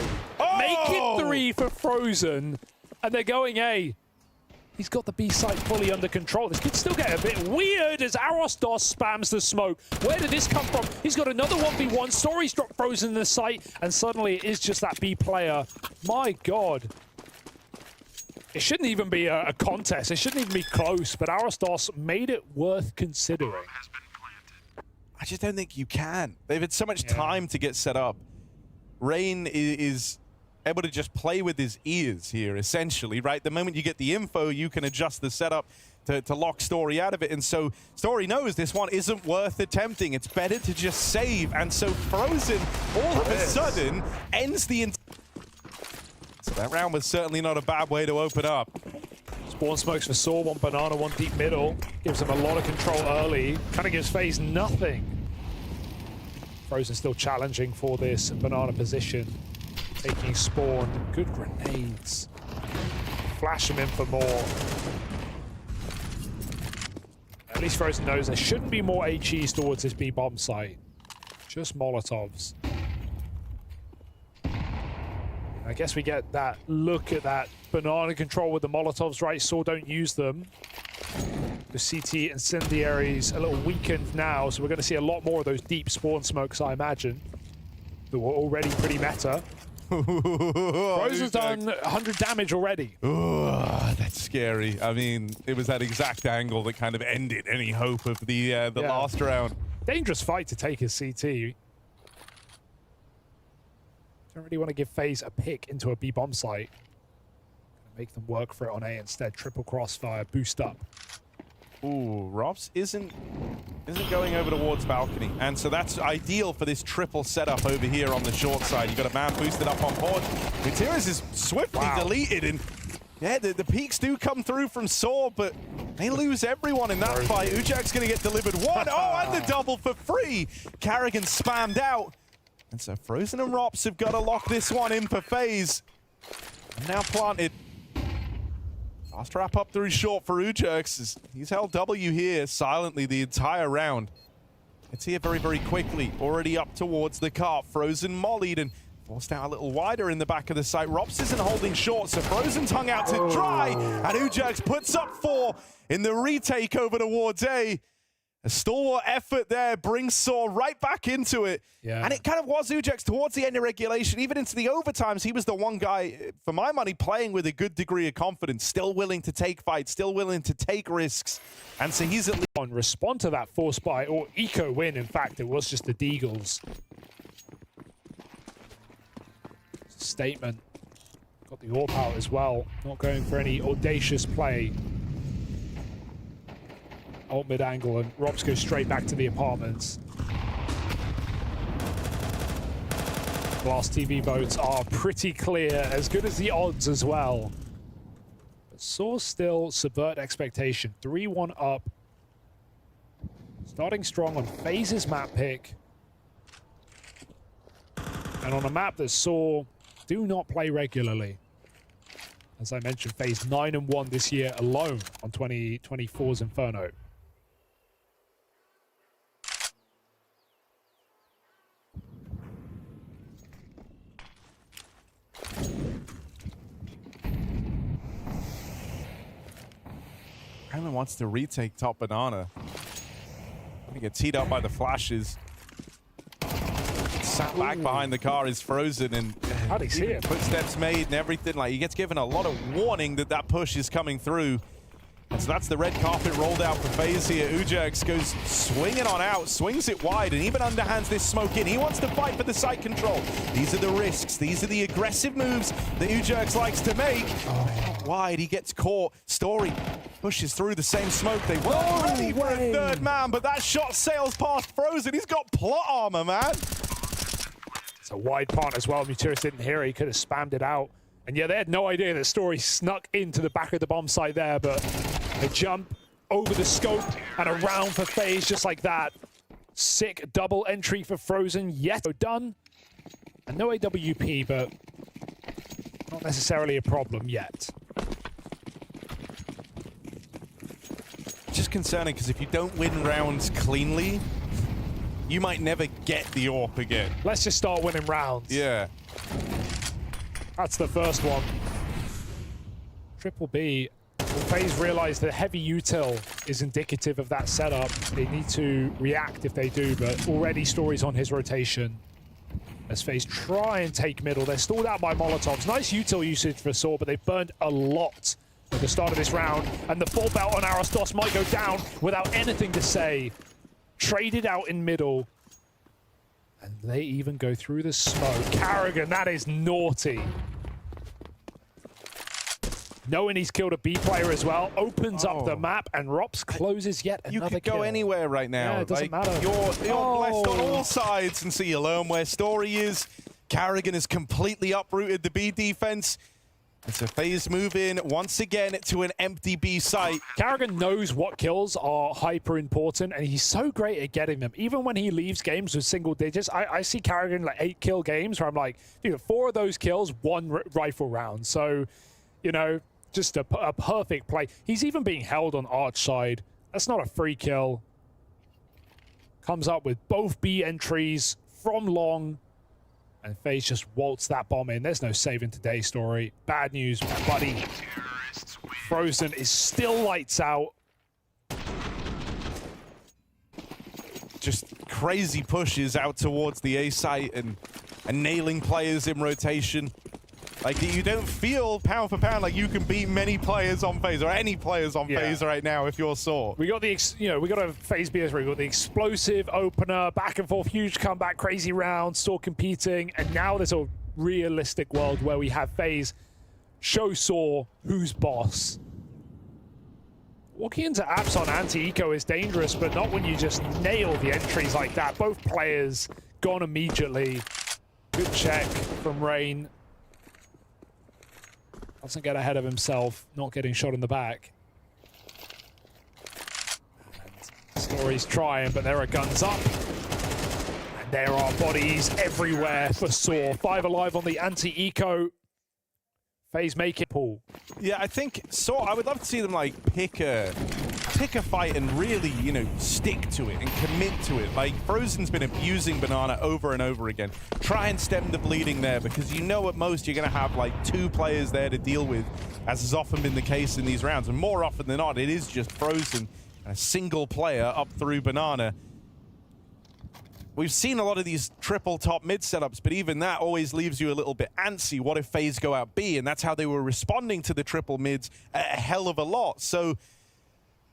Make it 3 for Frozen, and they're going A. He's got the B site fully under control. This could still get a bit weird as Arostos spams the smoke. Where did this come from? He's got another 1v1. Story's dropped Frozen in the site, and suddenly it is just that B player. My God. It shouldn't even be a contest. It shouldn't even be close, but Arostos made it worth considering.
I just don't think you can. They've had so much time to get set up. Rain is able to just play with his ears here, essentially, right? The moment you get the info, you can adjust the setup to lock Story out of it. And so Story knows this one isn't worth attempting. It's better to just save. And so Frozen, all of a sudden, ends the... So that round was certainly not a bad way to open up.
Spawn smokes for Saw, 1 banana, 1 deep middle. Gives him a lot of control early. Kind of gives FaZe nothing. Frozen still challenging for this banana position. Taking Spawn. Good grenades. Flash him in for more. At least Frozen knows there shouldn't be more HEs towards this B bomb site. Just Molotovs. I guess we get that look at that banana control with the Molotovs, right? Saw don't use them. The CT incendiaries a little weakened now, so we're going to see a lot more of those deep spawn smokes, I imagine. That were already pretty meta. Frozen's done 100 damage already.
Ooh, that's scary. I mean, it was that exact angle that kind of ended any hope of the last round.
Dangerous fight to take his CT. Don't really want to give FaZe a pick into a B bomb site. Make them work for it on A instead. Triple crossfire, boost up.
Ooh, Robs isn't going over towards balcony, and so that's ideal for this triple setup over here on the short side. You got a man boosted up on board. Materis is swiftly deleted, and yeah, the peaks do come through from Saw, but they lose everyone in that fight. Ujak's gonna get delivered 1. Oh, and the double for free. Carrigan spammed out. And so Frozen and Rops have got to lock this one in for FaZe. And now planted. Last wrap up through short for Ujerks. He's held W here silently the entire round. It's here very, very quickly. Already up towards the cart. Frozen mollied and forced out a little wider in the back of the site. Rops isn't holding short, so Frozen's hung out to dry. And Ujerks puts up 4 in the retake over towards A. A stalwart effort there brings Saw right back into it.
Yeah.
And it kind of was Ujerks towards the end of regulation, even into the overtimes. He was the one guy, for my money, playing with a good degree of confidence, still willing to take fights, still willing to take risks. And so he's at least
on respond to that force buy or eco win. In fact, it was just the Deagles. Statement. Got the AWP out as well. Not going for any audacious play. Ult mid angle, and Robs goes straight back to the apartments. Glass TV votes are pretty clear, as good as the odds as well. But Saw still subvert expectation. 3-1 up. Starting strong on FaZe's map pick. And on a map that Saw do not play regularly. As I mentioned, FaZe 9-1 this year alone on 2024's Inferno.
Kylan wants to retake top banana. He gets teed up by the flashes. Sat back behind the car is Frozen, and
how'd he see it?
Footsteps made and everything. Like, he gets given a lot of warning that that push is coming through. And so that's the red carpet rolled out for FaZe here. Ujerks goes swinging on out, swings it wide, and even underhands this smoke in. He wants to fight for the site control. These are the risks. These are the aggressive moves that Ujerks likes to make. Wide, he gets caught. Story pushes through the same smoke. They weren't ready for a third man, but that shot sails past Frozen. He's got plot armor, man.
It's a wide part as well. Muturis didn't hear it. He could have spammed it out. And yeah, they had no idea that Story snuck into the back of the bomb site there, but they jump over the scope and around for FaZe just like that. Sick double entry for Frozen, yet done. And no AWP, but not necessarily a problem yet.
Just concerning, because if you don't win rounds cleanly, you might never get the AWP again.
Let's just start winning rounds.
Yeah.
That's the first one. Triple B. FaZe realize that heavy util is indicative of that setup. They need to react if they do, but already Story's on his rotation. As FaZe try and take middle. They're stalled out by Molotovs. Nice util usage for Saw, but they've burned a lot at the start of this round. And the full belt on Arastos might go down without anything to say. Traded out in middle. And they even go through the smoke. Carrigan, that is naughty. Knowing he's killed a B player as well, opens up the map, and Rops closes yet another kill.
You could go anywhere right now.
Yeah, it doesn't matter.
You're blessed on all sides, and so you learn where Story is. Carrigan has completely uprooted the B defense. And so FaZe move in once again to an empty B site.
Carrigan knows what kills are hyper important, and he's so great at getting them. Even when he leaves games with single digits, I see Carrigan like 8 kill games where I'm like, dude, 4 of those kills, 1 rifle round. So, you know, just a perfect play. He's even being held on Arch side. That's not a free kill. Comes up with both B entries from long. And FaZe just waltz that bomb in. There's no saving today, Story. Bad news, buddy. Frozen is still lights out.
Just crazy pushes out towards the A site and nailing players in rotation. Like, you don't feel pound for pound like you can beat many players on FaZe or any players on FaZe right now if you're Saw.
We got the, we got a FaZe BS where we got the explosive opener, back and forth, huge comeback, crazy round, still competing, and now there's a realistic world where we have FaZe show Saw who's boss. Walking into apps on anti-eco is dangerous, but not when you just nail the entries like that. Both players gone immediately. Good check from Rain. Doesn't get ahead of himself, not getting shot in the back. And Story's trying, but there are guns up. And there are bodies everywhere for Saw. 5 alive on the anti-eco. FaZe make it, Paul.
Yeah, I think so. I would love to see them like pick a fight and really, you know, stick to it and commit to it. Like Frozen's been abusing Banana over and over again. Try and stem the bleeding there, because you know at most you're going to have like 2 players there to deal with, as has often been the case in these rounds. And more often than not, it is just Frozen and a single player up through Banana. We've seen a lot of these triple top mid setups, but even that always leaves you a little bit antsy. What if FaZe go out B? And that's how they were responding to the triple mids a hell of a lot. So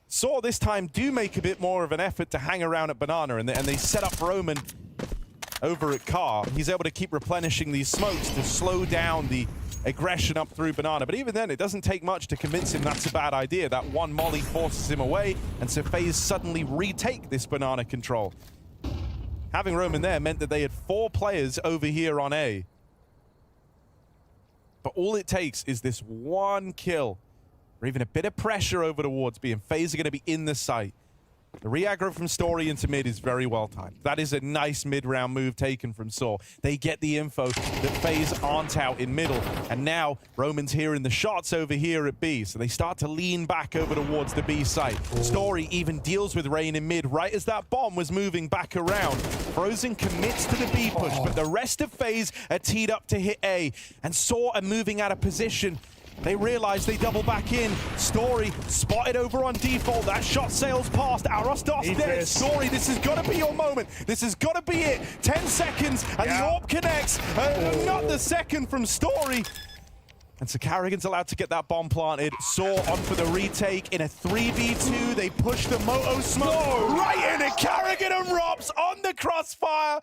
Saw this time do make a bit more of an effort to hang around at Banana, and they set up Roman over at Car. He's able to keep replenishing these smokes to slow down the aggression up through Banana. But even then, it doesn't take much to convince him that's a bad idea. That one molly forces him away, and so FaZe suddenly retake this Banana control. Having Roman there meant that they had 4 players over here on A. But all it takes is this one kill, or even a bit of pressure over towards B, and FaZe are going to be in the site. The re-aggro from Story into mid is very well timed. That is a nice mid-round move taken from Saw. They get the info that FaZe aren't out in middle, and now Roman's hearing the shots over here at B, so they start to lean back over towards the B site. Ooh. Story even deals with Rain in mid right as that bomb was moving back around. Frozen commits to the B push, but the rest of FaZe are teed up to hit A, and Saw are moving out of position. They realize they double back in. Story spotted over on default. That shot sails past. Arostos dead. Story, this has got to be your moment. This has got to be it. 10 seconds, and the AWP connects. Not the second from Story. And so Carrigan's allowed to get that bomb planted. Saw on for the retake in a 3v2. They push the Moto smoke right in it. Carrigan and Robs on the crossfire.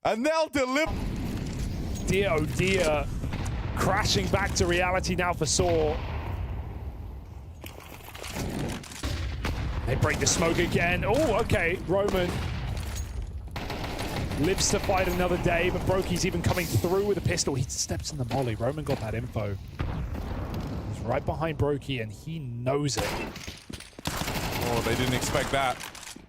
And they'll deliver.
Dear, oh dear. Crashing back to reality now for Saw. They break the smoke again. Oh, okay. Roman lives to fight another day, but Brokey's even coming through with a pistol. He steps in the molly. Roman got that info. He's right behind Brokey, and he knows it.
Oh, they didn't expect that.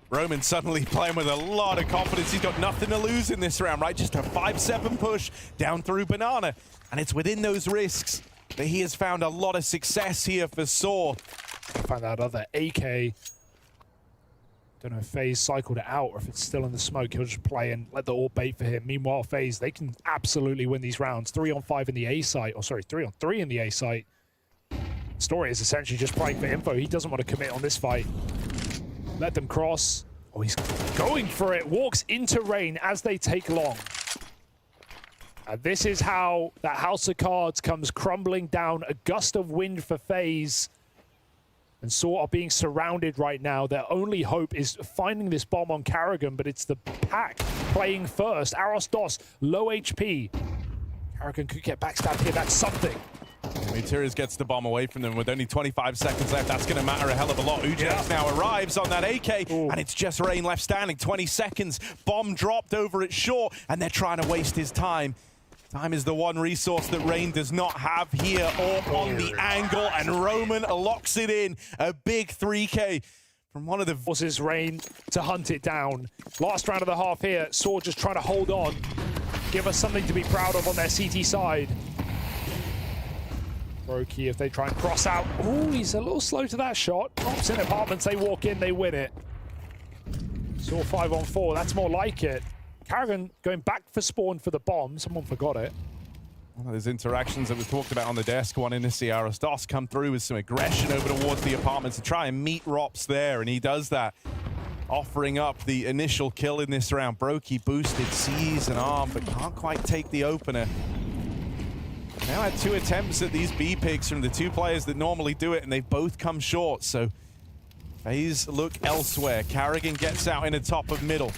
Roman suddenly playing with a lot of confidence. He's got nothing to lose in this round, right? Just a 5-7 push down through Banana. And it's within those risks that he has found a lot of success here for Saw.
Found that other AK. Don't know if FaZe cycled it out or if it's still in the smoke. He'll just play and let the AWP bait for him. Meanwhile, FaZe, they can absolutely win these rounds. 3-on-5 in the A site. Or sorry, 3-on-3 in the A site. Story is essentially just playing for info. He doesn't want to commit on this fight. Let them cross. Oh, he's going for it. Walks into Rain as they take long. And this is how that house of cards comes crumbling down. A gust of wind for FaZe. And Saw are being surrounded right now. Their only hope is finding this bomb on Carrigan, but it's the pack playing first. Arostos, low HP. Carrigan could get backstabbed here. That's something.
Meteors gets the bomb away from them with only 25 seconds left. That's going to matter a hell of a lot. Ujex now arrives on that AK, and it's just Rain left standing. 20 seconds. Bomb dropped over at short, and they're trying to waste his time. Time is the one resource that Rain does not have here, or on the angle, and Roman locks it in. A big 3K from one of the
forces Rain to hunt it down. Last round of the half here. Saw just trying to hold on. Give us something to be proud of on their CT side. Brokey, if they try and cross out. Oh, he's a little slow to that shot. Pops in apartments, they walk in, they win it. Saw 5-on-4, that's more like it. Carrigan going back for spawn for the bomb. Someone forgot it.
One of those interactions that we talked about on the desk, wanting to see Arostos come through with some aggression over towards the apartments to try and meet Rops there, and he does that, offering up the initial kill in this round. Brokey boosted, sees an arm, but can't quite take the opener. Now had 2 attempts at these B picks from the 2 players that normally do it, and they've both come short, so FaZe look elsewhere. Carrigan gets out in the top of middle.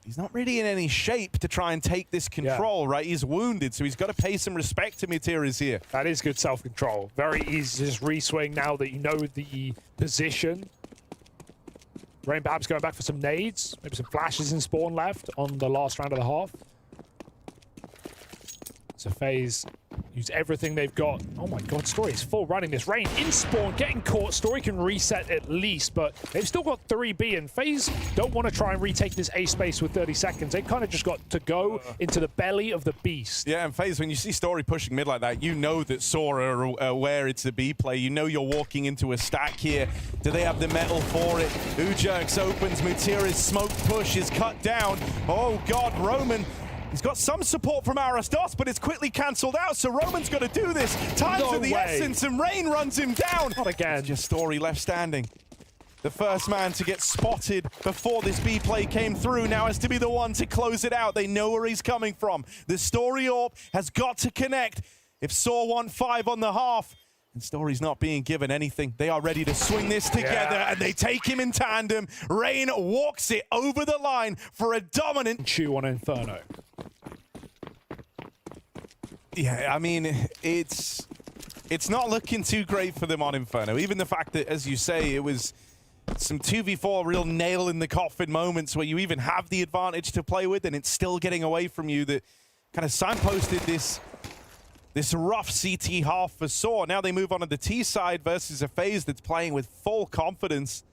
He's not really in any shape to try and take this control, right? He's wounded, so he's got to pay some respect to Meteors here.
That is good self-control. Very easy to just re-swing now that you know the position. Rain perhaps going back for some nades. Maybe some flashes in spawn left on the last round of the half. So FaZe use everything they've got. Oh my god, Story is full running this. Rain in spawn, getting caught. Story can reset at least, but they've still got 3B, and FaZe don't want to try and retake this A space with 30 seconds. They kind of just got to go into the belly of the beast.
Yeah, and FaZe, when you see Story pushing mid like that, you know that Sora are aware it's a B play. You know you're walking into a stack here. Do they have the metal for it? Ujerks opens, Mutira's smoke push is cut down. Oh god, Roman. He's got some support from Arastos, but it's quickly cancelled out, so Roman's got to do this. Time's of the essence, and Rain runs him down.
Not again.
It's just Story left standing. The first man to get spotted before this B play came through now has to be the one to close it out. They know where he's coming from. The Story AWP has got to connect. If Saw want 5 on the half, and Story's not being given anything, they are ready to swing this together, and they take him in tandem. Rain walks it over the line for a dominant
chew on Inferno.
Yeah, I mean, it's not looking too great for them on Inferno. Even the fact that, as you say, it was some 2v4 real nail in the coffin moments where you even have the advantage to play with, and it's still getting away from you, that kind of signposted this rough CT half for Saw. Now they move on to the T side versus a FaZe that's playing with full confidence.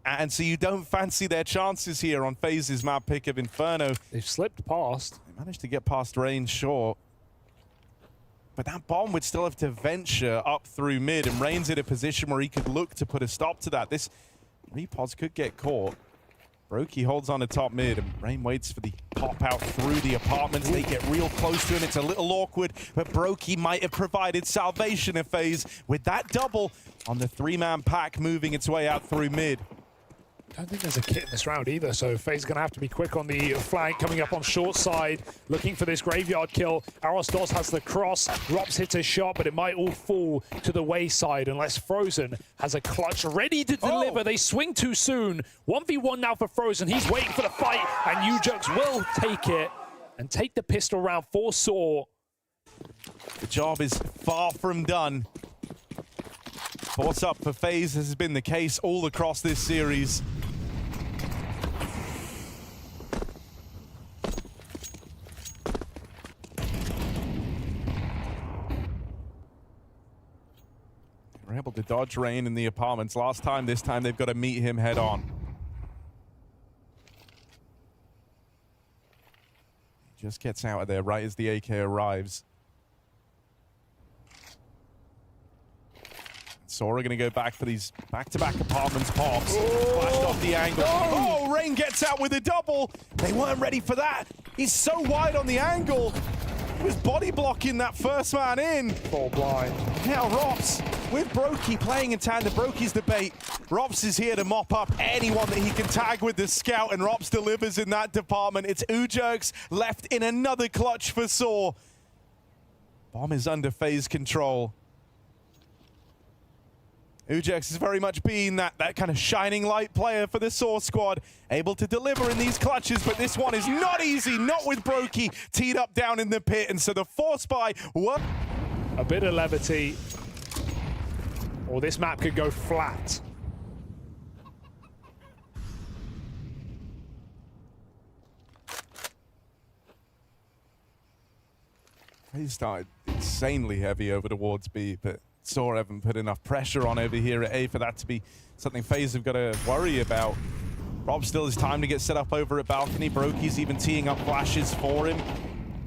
And so you don't fancy their chances here on FaZe's map pick of Inferno.
They've slipped past.
They managed to get past Rain short. But that bomb would still have to venture up through mid, and Rain's in a position where he could look to put a stop to that. This repods could get caught. Brokey holds on to top mid, and Rain waits for the pop out through the apartments. They get real close to him. It's a little awkward, but Brokey might have provided salvation of FaZe with that double on the 3-man pack moving its way out through mid.
I don't think there's a kit in this round either, so FaZe is going to have to be quick on the flank, coming up on short side, looking for this graveyard kill. Arastos has the cross, Rops hits a shot, but it might all fall to the wayside unless Frozen has a clutch ready to deliver. They swing too soon. 1v1 now for Frozen. He's waiting for the fight, and Ujerks will take it and take the pistol round for Saw.
The job is far from done. What's up for FaZe has been the case all across this series. We're able to dodge Rain in the apartments last time. This time they've got to meet him head on. He just gets out of there right as the AK arrives. Sora gonna go back for these back-to-back apartments pops. Flashed off the angle. Oh, Rain gets out with a double. They weren't ready for that. He's so wide on the angle. He was body blocking that first man in.
Fall blind.
Now Rops with Brokey playing in tandem. Brokey's the bait. Rops is here to mop up anyone that he can tag with the scout, and Rops delivers in that department. It's Ujerks left in another clutch for Saw. Bomb is under FaZe control. Ujerks has very much been that kind of shining light player for the Saw squad, able to deliver in these clutches, but this one is not easy, not with Brokey teed up down in the pit, and so the force buy.
A bit of levity, or this map could go flat.
He started insanely heavy over towards B, but Saw haven't put enough pressure on over here at A for that to be something FaZe have got to worry about. Rob still has time to get set up over at balcony. Brokey's even teeing up flashes for him.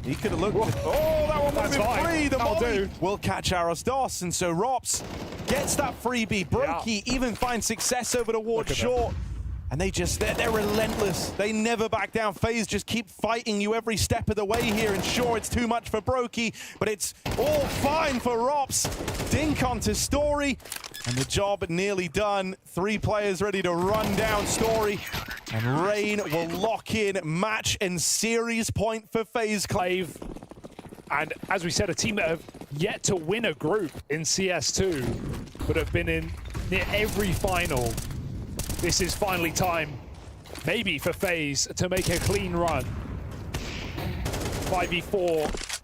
He could have looked. Oh, that one would have been free. The molly will catch Arastos, and so Rops gets that freebie. Brokey even finds success over towards short. And they're relentless. They never back down. FaZe just keep fighting you every step of the way here. And sure, it's too much for Brokey, but it's all fine for Rops. Dink onto Story, and the job nearly done. 3 players ready to run down Story. And Rain will lock in match and series point for FaZe.
Clave. And as we said, a team that have yet to win a group in CS2, but have been in near every final. This is finally time, maybe for FaZe, to make a clean run. 5v4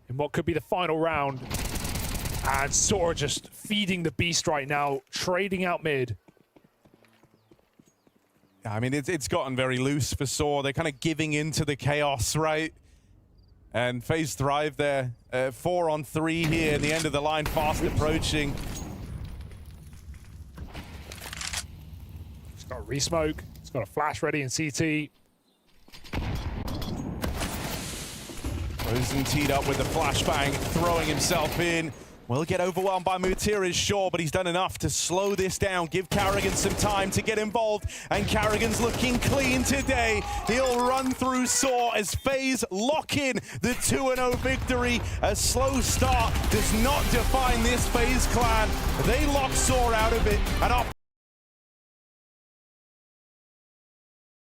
in what could be the final round. And Sora just feeding the beast right now, trading out mid.
I mean, it's gotten very loose for Saw. They're kind of giving into the chaos, right? And FaZe thrive there. 4 on 3 here in the end of the line, fast approaching.
He's got a re-smoke. He's got a flash ready in CT.
Rosen teed up with the flashbang, throwing himself in. Will get overwhelmed by Mutira's, sure, but he's done enough to slow this down, give Carrigan some time to get involved, and Carrigan's looking clean today. He'll run through Saw as FaZe lock in the 2-0 victory. A slow start does not define this FaZe clan. They lock Saw out of it, and up